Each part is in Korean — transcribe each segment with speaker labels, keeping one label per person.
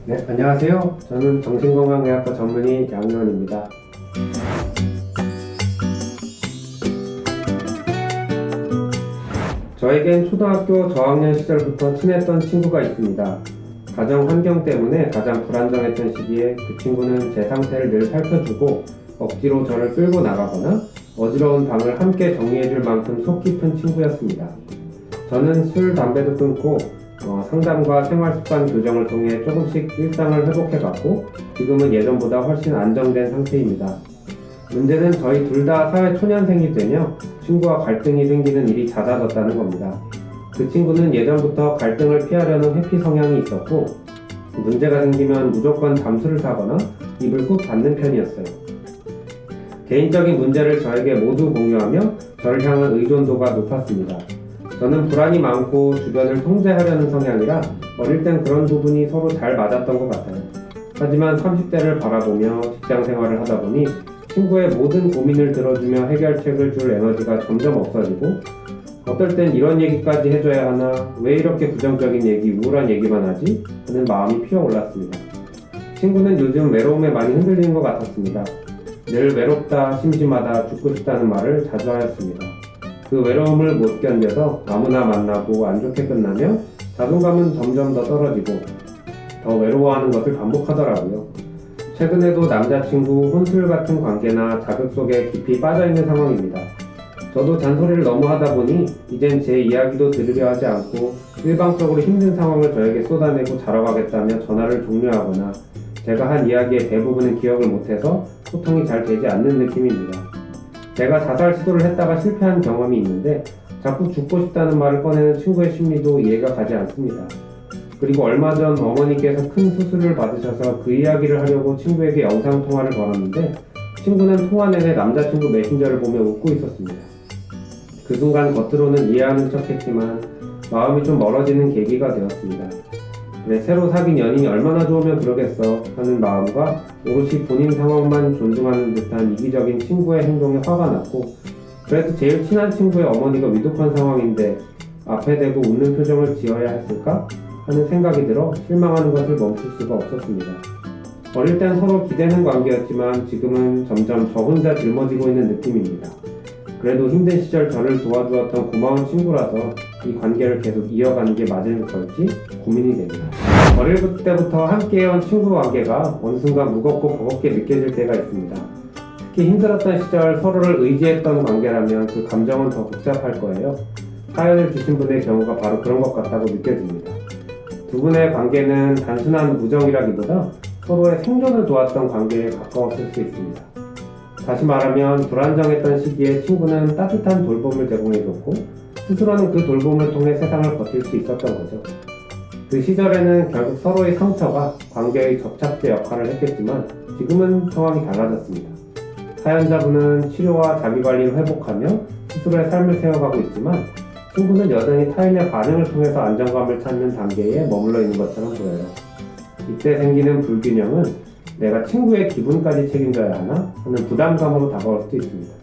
Speaker 1: 네, 안녕하세요. 저는 정신건강의학과 전문의 양현입니다. 저에겐 초등학교 저학년 시절부터 친했던 친구가 있습니다. 가정 환경 때문에 가장 불안정했던 시기에 그 친구는 제 상태를 늘 살펴주고 억지로 저를 끌고 나가거나 어지러운 방을 함께 정리해줄 만큼 속 깊은 친구였습니다. 저는 술, 담배도 끊고 상담과 생활습관 교정을 통해 조금씩 일상을 회복해갔고 지금은 예전보다 훨씬 안정된 상태입니다. 문제는 저희 둘 다 사회 초년생이 되며 친구와 갈등이 생기는 일이 잦아졌다는 겁니다. 그 친구는 예전부터 갈등을 피하려는 회피 성향이 있었고 문제가 생기면 무조건 잠수를 타거나 입을 꾹 닫는 편이었어요. 개인적인 문제를 저에게 모두 공유하며 저를 향한 의존도가 높았습니다. 저는 불안이 많고 주변을 통제하려는 성향이라 어릴 땐 그런 부분이 서로 잘 맞았던 것 같아요. 하지만 30대를 바라보며 직장 생활을 하다 보니 친구의 모든 고민을 들어주며 해결책을 줄 에너지가 점점 없어지고 어떨 땐 이런 얘기까지 해줘야 하나, 왜 이렇게 부정적인 얘기, 우울한 얘기만 하지? 하는 마음이 피어올랐습니다. 친구는 요즘 외로움에 많이 흔들리는 것 같았습니다. 늘 외롭다, 심심하다, 죽고 싶다는 말을 자주 하였습니다. 그 외로움을 못 견뎌서 아무나 만나고 안 좋게 끝나며 자존감은 점점 더 떨어지고 더 외로워하는 것을 반복하더라고요. 최근에도 남자친구, 혼술 같은 관계나 자극 속에 깊이 빠져있는 상황입니다. 저도 잔소리를 너무 하다 보니 이젠 제 이야기도 들으려 하지 않고 일방적으로 힘든 상황을 저에게 쏟아내고 자러 가겠다며 전화를 종료하거나 제가 한 이야기의 대부분은 기억을 못해서 소통이 잘 되지 않는 느낌입니다. 제가 자살 시도를 했다가 실패한 경험이 있는데 자꾸 죽고 싶다는 말을 꺼내는 친구의 심리도 이해가 가지 않습니다. 그리고 얼마 전 어머니께서 큰 수술을 받으셔서 그 이야기를 하려고 친구에게 영상통화를 걸었는데 친구는 통화 내내 남자친구 메신저를 보며 웃고 있었습니다. 그 순간 겉으로는 이해하는 척했지만 마음이 좀 멀어지는 계기가 되었습니다. 그래, 새로 사귄 연인이 얼마나 좋으면 그러겠어 하는 마음과 오롯이 본인 상황만 존중하는 듯한 이기적인 친구의 행동에 화가 났고 그래도 제일 친한 친구의 어머니가 위독한 상황인데 앞에 대고 웃는 표정을 지어야 했을까? 하는 생각이 들어 실망하는 것을 멈출 수가 없었습니다. 어릴 땐 서로 기대는 관계였지만 지금은 점점 저 혼자 짊어지고 있는 느낌입니다. 그래도 힘든 시절 저를 도와주었던 고마운 친구라서 이 관계를 계속 이어가는 게 맞을 걸지 고민이 됩니다. 어릴 때부터 함께해온 친구 관계가 어느 순간 무겁고 버겁게 느껴질 때가 있습니다. 특히 힘들었던 시절 서로를 의지했던 관계라면 그 감정은 더 복잡할 거예요. 사연을 주신 분의 경우가 바로 그런 것 같다고 느껴집니다. 두 분의 관계는 단순한 우정이라기보다 서로의 생존을 도왔던 관계에 가까웠을 수 있습니다. 다시 말하면 불안정했던 시기에 친구는 따뜻한 돌봄을 제공해줬고 스스로는 그 돌봄을 통해 세상을 버틸 수 있었던 거죠. 그 시절에는 결국 서로의 상처가 관계의 접착제 역할을 했겠지만 지금은 상황이 달라졌습니다. 사연자분은 치료와 자기관리를 회복하며 스스로의 삶을 세워가고 있지만 친구는 여전히 타인의 반응을 통해서 안정감을 찾는 단계에 머물러 있는 것처럼 보여요. 이때 생기는 불균형은 내가 친구의 기분까지 책임져야 하나 하는 부담감으로 다가올 수도 있습니다.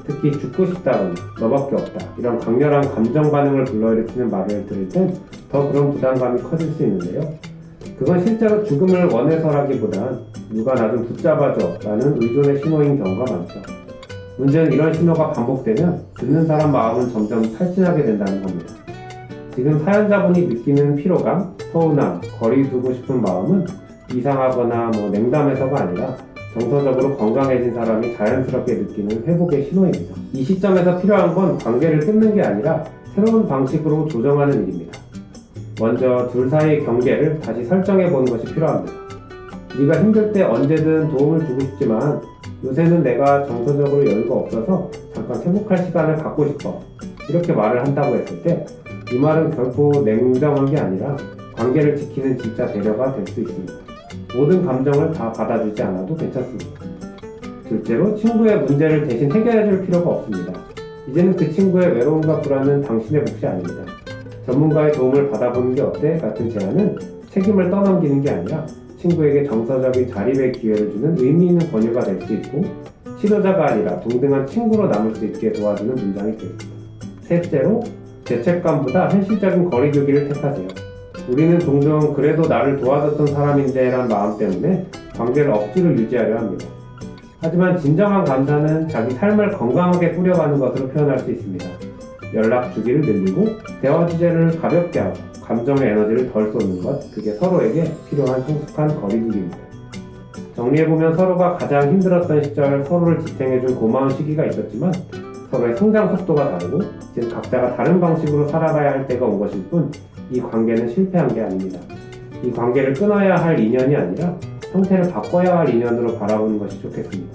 Speaker 1: 특히 죽고 싶다거나 너밖에 없다 이런 강렬한 감정 반응을 불러일으키는 말을 들을 땐 더 그런 부담감이 커질 수 있는데요. 그건 실제로 죽음을 원해서라기보단 누가 나 좀 붙잡아줘 라는 의존의 신호인 경우가 많죠. 문제는 이런 신호가 반복되면 듣는 사람 마음은 점점 탈진하게 된다는 겁니다. 지금 사연자분이 느끼는 피로감, 서운함, 거리 두고 싶은 마음은 이상하거나 냉담해서가 아니라 정서적으로 건강해진 사람이 자연스럽게 느끼는 회복의 신호입니다. 이 시점에서 필요한 건 관계를 끊는 게 아니라 새로운 방식으로 조정하는 일입니다. 먼저 둘 사이의 경계를 다시 설정해 보는 것이 필요합니다. 네가 힘들 때 언제든 도움을 주고 싶지만 요새는 내가 정서적으로 여유가 없어서 잠깐 행복할 시간을 갖고 싶어 이렇게 말을 한다고 했을 때 이 말은 결코 냉정한 게 아니라 관계를 지키는 진짜 배려가 될 수 있습니다. 모든 감정을 다 받아주지 않아도 괜찮습니다. 둘째로 친구의 문제를 대신 해결해줄 필요가 없습니다. 이제는 그 친구의 외로움과 불안은 당신의 몫이 아닙니다. 전문가의 도움을 받아보는 게 어때? 같은 제안은 책임을 떠넘기는 게 아니라 친구에게 정서적인 자립의 기회를 주는 의미 있는 권유가 될 수 있고 치료자가 아니라 동등한 친구로 남을 수 있게 도와주는 문장이 되겠습니다. 셋째로, 죄책감보다 현실적인 거리두기를 택하세요. 우리는 종종 그래도 나를 도와줬던 사람인데 란 마음 때문에 관계를 억지로 유지하려 합니다. 하지만 진정한 감사는 자기 삶을 건강하게 꾸려가는 것으로 표현할 수 있습니다. 연락 주기를 늘리고 대화 주제를 가볍게 하고 감정의 에너지를 덜 쏟는 것, 그게 서로에게 필요한 성숙한 거리두기입니다. 정리해보면 서로가 가장 힘들었던 시절 서로를 지탱해준 고마운 시기가 있었지만 서로의 성장 속도가 다르고 이제 각자가 다른 방식으로 살아가야 할 때가 온 것일 뿐 이 관계는 실패한 게 아닙니다. 이 관계를 끊어야 할 인연이 아니라 상태를 바꿔야 할 인연으로 바라보는 것이 좋겠습니다.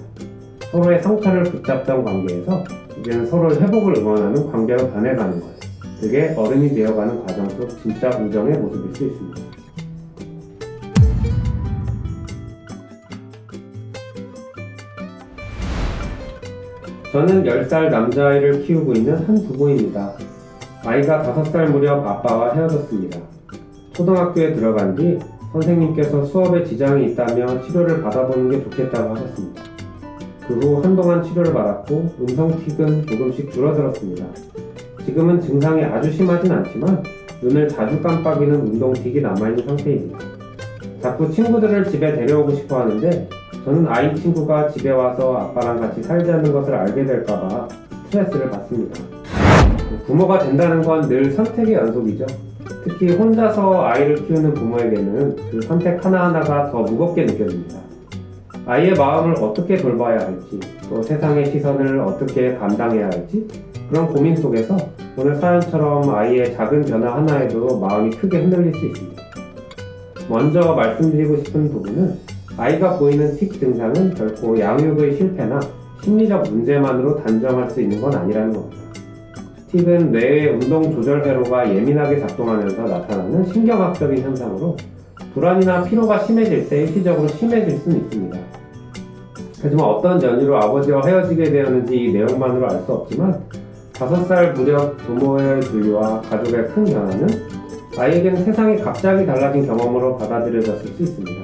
Speaker 1: 서로의 상처를 붙잡던 관계에서 이제는 서로의 회복을 응원하는 관계로 변해가는 것, 그게 어른이 되어가는 과정 속 진짜 우정의 모습일 수 있습니다. 저는 10살 남자아이를 키우고 있는 한 부모입니다. 아이가 5살 무렵 아빠와 헤어졌습니다. 초등학교에 들어간 뒤 선생님께서 수업에 지장이 있다며 치료를 받아보는 게 좋겠다고 하셨습니다. 그 후 한동안 치료를 받았고 음성틱은 조금씩 줄어들었습니다. 지금은 증상이 아주 심하진 않지만 눈을 자주 깜빡이는 운동틱이 남아있는 상태입니다. 자꾸 친구들을 집에 데려오고 싶어 하는데 저는 아이 친구가 집에 와서 아빠랑 같이 살자는 것을 알게 될까봐 스트레스를 받습니다. 부모가 된다는 건 늘 선택의 연속이죠. 특히 혼자서 아이를 키우는 부모에게는 그 선택 하나하나가 더 무겁게 느껴집니다. 아이의 마음을 어떻게 돌봐야 할지, 또 세상의 시선을 어떻게 감당해야 할지, 그런 고민 속에서 오늘 사연처럼 아이의 작은 변화 하나에도 마음이 크게 흔들릴 수 있습니다. 먼저 말씀드리고 싶은 부분은 아이가 보이는 틱 증상은 결코 양육의 실패나 심리적 문제만으로 단정할 수 있는 건 아니라는 겁니다. 틱은 뇌의 운동 조절 회로가 예민하게 작동하면서 나타나는 신경학적인 현상으로 불안이나 피로가 심해질 때 일시적으로 심해질 수는 있습니다. 하지만 어떤 연유로 아버지와 헤어지게 되었는지 이 내용만으로 알 수 없지만 5살 무렵 부모의 분리와 가족의 큰 변화는 아이에게는 세상이 갑자기 달라진 경험으로 받아들여졌을 수 있습니다.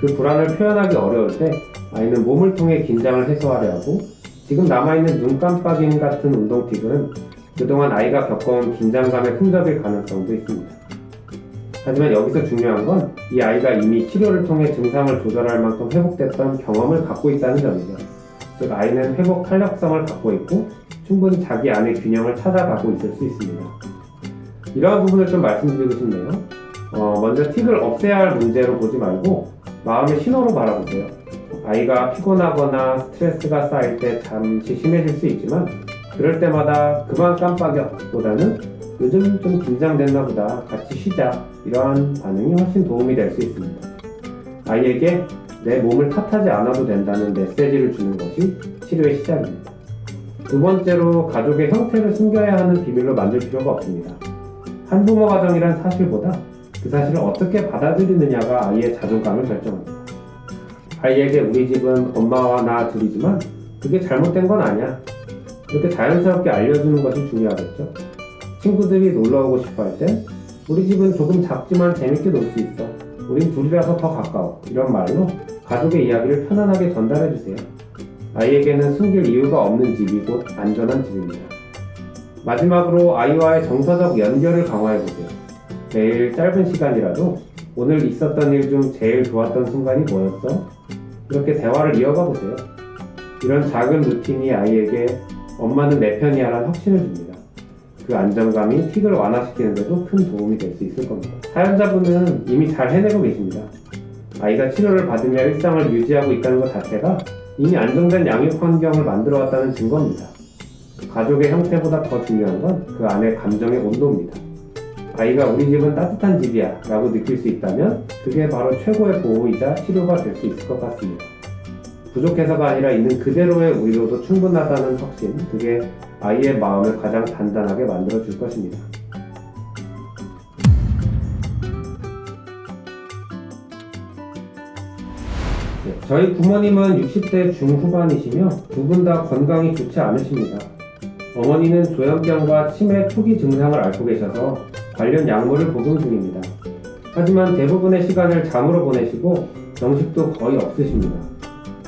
Speaker 1: 그 불안을 표현하기 어려울 때 아이는 몸을 통해 긴장을 해소하려 하고 지금 남아있는 눈 깜빡임 같은 운동틱은 그동안 아이가 겪어온 긴장감의 흔적일 가능성도 있습니다. 하지만 여기서 중요한 건 이 아이가 이미 치료를 통해 증상을 조절할 만큼 회복됐던 경험을 갖고 있다는 점이죠. 즉 아이는 회복 탄력성을 갖고 있고 충분히 자기 안의 균형을 찾아가고 있을 수 있습니다. 이러한 부분을 좀 말씀드리고 싶네요. 먼저 틱을 없애야 할 문제로 보지 말고 마음의 신호로 바라보세요. 아이가 피곤하거나 스트레스가 쌓일 때 잠시 심해질 수 있지만 그럴 때마다 그만 깜빡여 보다는 요즘 좀 긴장됐나 보다, 같이 쉬자, 이러한 반응이 훨씬 도움이 될 수 있습니다. 아이에게 내 몸을 탓하지 않아도 된다는 메시지를 주는 것이 치료의 시작입니다. 두 번째로 가족의 형태를 숨겨야 하는 비밀로 만들 필요가 없습니다. 한부모 가정이란 사실보다 그 사실을 어떻게 받아들이느냐가 아이의 자존감을 결정합니다. 아이에게 우리 집은 엄마와 나 둘이지만 그게 잘못된 건 아니야, 그렇게 자연스럽게 알려주는 것이 중요하겠죠. 친구들이 놀러오고 싶어 할 때 우리 집은 조금 작지만 재밌게 놀 수 있어, 우린 둘이라서 더 가까워, 이런 말로 가족의 이야기를 편안하게 전달해주세요. 아이에게는 숨길 이유가 없는 집이 곧 안전한 집입니다. 마지막으로 아이와의 정서적 연결을 강화해보세요. 매일 짧은 시간이라도 오늘 있었던 일 중 제일 좋았던 순간이 뭐였어? 이렇게 대화를 이어가 보세요. 이런 작은 루틴이 아이에게 엄마는 내 편이야 라는 확신을 줍니다. 그 안정감이 틱을 완화시키는데도 큰 도움이 될 수 있을 겁니다. 사연자분은 이미 잘 해내고 계십니다. 아이가 치료를 받으며 일상을 유지하고 있다는 것 자체가 이미 안정된 양육 환경을 만들어 왔다는 증거입니다. 가족의 형태보다 더 중요한 건 그 안의 감정의 온도입니다. 아이가 우리 집은 따뜻한 집이야 라고 느낄 수 있다면 그게 바로 최고의 보호이자 치료가 될 수 있을 것 같습니다. 부족해서가 아니라 있는 그대로의 우리로도 충분하다는 확신, 그게 아이의 마음을 가장 단단하게 만들어줄 것입니다. 저희 부모님은 60대 중후반이시며 두 분 다 건강이 좋지 않으십니다. 어머니는 조현병과 치매 초기 증상을 앓고 계셔서 관련 약물을 복용 중입니다. 하지만 대부분의 시간을 잠으로 보내시고 정식도 거의 없으십니다.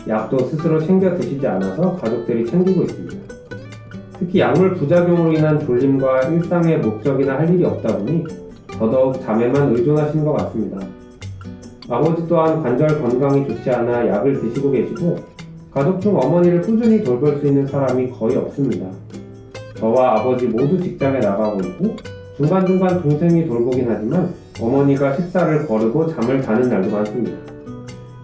Speaker 1: 약도 스스로 챙겨 드시지 않아서 가족들이 챙기고 있습니다. 특히 약물 부작용으로 인한 졸림과 일상의 목적이나 할 일이 없다 보니 더더욱 잠에만 의존하시는 것 같습니다. 아버지 또한 관절 건강이 좋지 않아 약을 드시고 계시고 가족 중 어머니를 꾸준히 돌볼 수 있는 사람이 거의 없습니다. 저와 아버지 모두 직장에 나가고 있고 중간중간 동생이 돌보긴 하지만 어머니가 식사를 거르고 잠을 자는 날도 많습니다.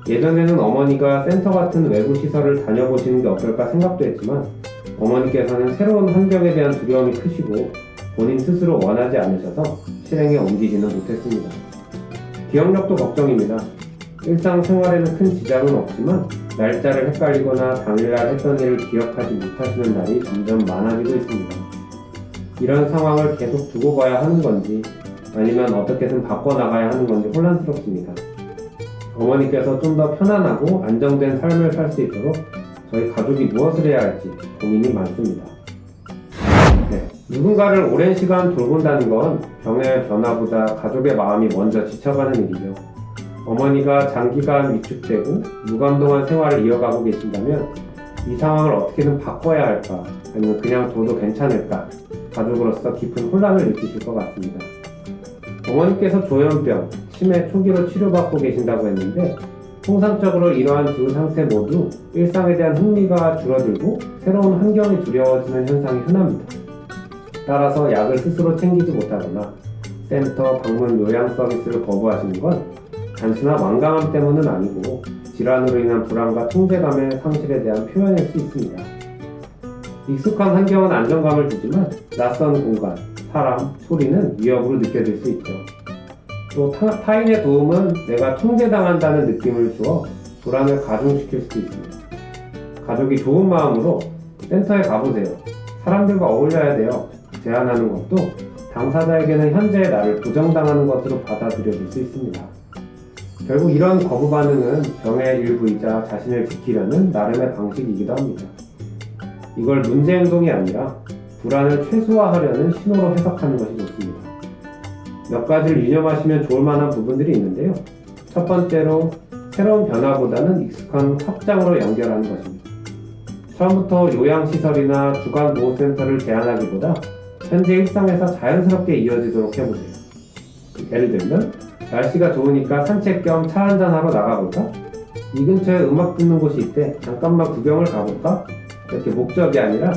Speaker 1: 예전에는 어머니가 센터 같은 외부 시설을 다녀보시는 게 어떨까 생각도 했지만 어머니께서는 새로운 환경에 대한 두려움이 크시고 본인 스스로 원하지 않으셔서 실행에 옮기지는 못했습니다. 기억력도 걱정입니다. 일상생활에는 큰 지장은 없지만 날짜를 헷갈리거나 당일날 했던 일을 기억하지 못하시는 날이 점점 많아지고 있습니다. 이런 상황을 계속 두고 가야 하는 건지 아니면 어떻게든 바꿔나가야 하는 건지 혼란스럽습니다. 어머니께서 좀 더 편안하고 안정된 삶을 살 수 있도록 저희 가족이 무엇을 해야 할지 고민이 많습니다. 누군가를 오랜 시간 돌본다는 건 병의 변화보다 가족의 마음이 먼저 지쳐가는 일이죠. 어머니가 장기간 위축되고 무감동한 생활을 이어가고 계신다면 이 상황을 어떻게든 바꿔야 할까 아니면 그냥 둬도 괜찮을까 가족으로서 깊은 혼란을 느끼실 것 같습니다. 어머니께서 조현병, 치매 초기로 치료받고 계신다고 했는데 통상적으로 이러한 두 상태 모두 일상에 대한 흥미가 줄어들고 새로운 환경이 두려워지는 현상이 흔합니다. 따라서 약을 스스로 챙기지 못하거나 센터, 방문, 요양 서비스를 거부하시는 건 단순한 완강함 때문은 아니고 질환으로 인한 불안과 통제감의 상실에 대한 표현일 수 있습니다. 익숙한 환경은 안정감을 주지만 낯선 공간, 사람, 소리는 위협으로 느껴질 수 있죠. 또 타인의 도움은 내가 통제당한다는 느낌을 주어 불안을 가중시킬 수도 있습니다. 가족이 좋은 마음으로 센터에 가보세요. 사람들과 어울려야 돼요. 제안하는 것도 당사자에게는 현재의 나를 부정당하는 것으로 받아들여질 수 있습니다. 결국 이런 거부 반응은 병의 일부이자 자신을 지키려는 나름의 방식이기도 합니다. 이걸 문제 행동이 아니라 불안을 최소화하려는 신호로 해석하는 것이 좋습니다. 몇 가지를 유념하시면 좋을 만한 부분들이 있는데요. 첫 번째로 새로운 변화보다는 익숙한 확장으로 연결하는 것입니다. 처음부터 요양시설이나 주간보호센터를 제안하기보다 현재 일상에서 자연스럽게 이어지도록 해보세요. 예를 들면 날씨가 좋으니까 산책 겸 차 한잔하러 나가볼까? 이 근처에 음악 듣는 곳이 있대. 잠깐만 구경을 가볼까? 이렇게 목적이 아니라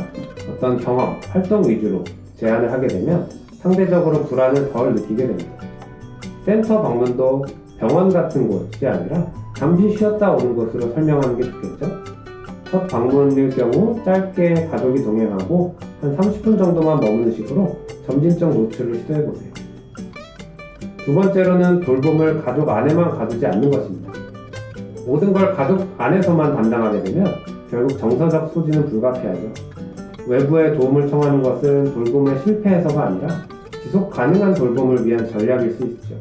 Speaker 1: 어떤 경험, 활동 위주로 제안을 하게 되면 상대적으로 불안을 덜 느끼게 됩니다. 센터 방문도 병원 같은 곳이 아니라 잠시 쉬었다 오는 곳으로 설명하는 게 좋겠죠? 첫 방문일 경우 짧게 가족이 동행하고 한 30분 정도만 머무는 식으로 점진적 노출을 시도해보세요. 두 번째로는 돌봄을 가족 안에만 가두지 않는 것입니다. 모든 걸 가족 안에서만 담당하게 되면 결국 정서적 소진은 불가피하죠. 외부의 도움을 청하는 것은 돌봄의 실패해서가 아니라 지속 가능한 돌봄을 위한 전략일 수 있죠.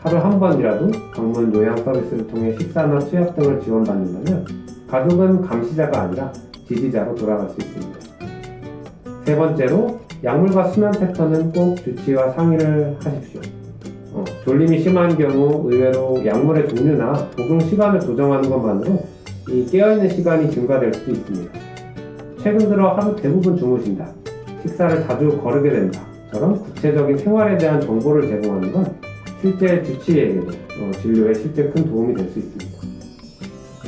Speaker 1: 하루 한 번이라도 방문 요양 서비스를 통해 식사나 수약 등을 지원받는다면 가족은 감시자가 아니라 지지자로 돌아갈 수 있습니다. 세 번째로 약물과 수면 패턴은 꼭 주치의와 상의를 하십시오. 졸림이 심한 경우 의외로 약물의 종류나 복용 시간을 조정하는 것만으로 이 깨어있는 시간이 증가될 수도 있습니다. 최근 들어 하루 대부분 주무신다, 식사를 자주 거르게 된다처럼 구체적인 생활에 대한 정보를 제공하는 건 실제 주치의에게도 진료에 실제 큰 도움이 될 수 있습니다.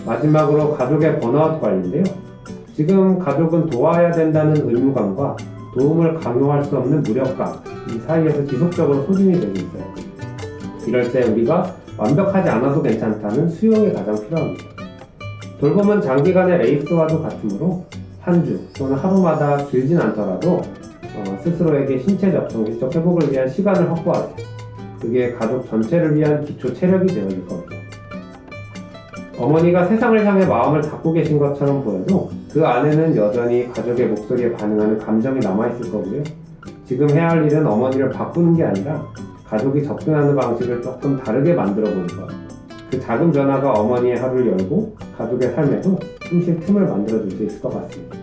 Speaker 1: 마지막으로 가족의 번아웃 관리인데요. 지금 가족은 도와야 된다는 의무감과 도움을 강요할 수 없는 무력감, 이 사이에서 지속적으로 소진이 되고 있어요. 이럴 때 우리가 완벽하지 않아도 괜찮다는 수용이 가장 필요합니다. 돌봄은 장기간의 레이스와도 같으므로 한 주 또는 하루마다 길진 않더라도 스스로에게 신체적, 정신적 회복을 위한 시간을 확보하세요. 그게 가족 전체를 위한 기초 체력이 되어질 겁니다. 어머니가 세상을 향해 마음을 닫고 계신 것처럼 보여도 그 안에는 여전히 가족의 목소리에 반응하는 감정이 남아있을 거고요. 지금 해야 할 일은 어머니를 바꾸는 게 아니라 가족이 접근하는 방식을 조금 다르게 만들어 보는 것. 그 작은 변화가 어머니의 하루를 열고 가족의 삶에도 숨쉴 틈을 만들어 줄 수 있을 것 같습니다.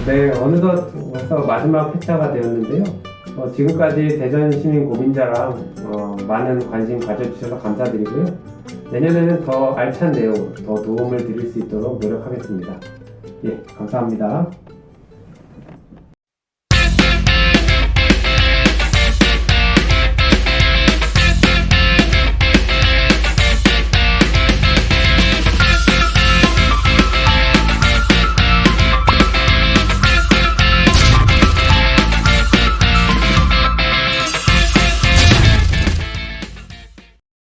Speaker 1: 네, 어느덧 벌써 마지막 회차가 되었는데요. 지금까지 대전 시민 고민자랑 많은 관심 가져주셔서 감사드리고요. 내년에는 더 알찬 내용으로 더 도움을 드릴 수 있도록 노력하겠습니다. 예, 감사합니다.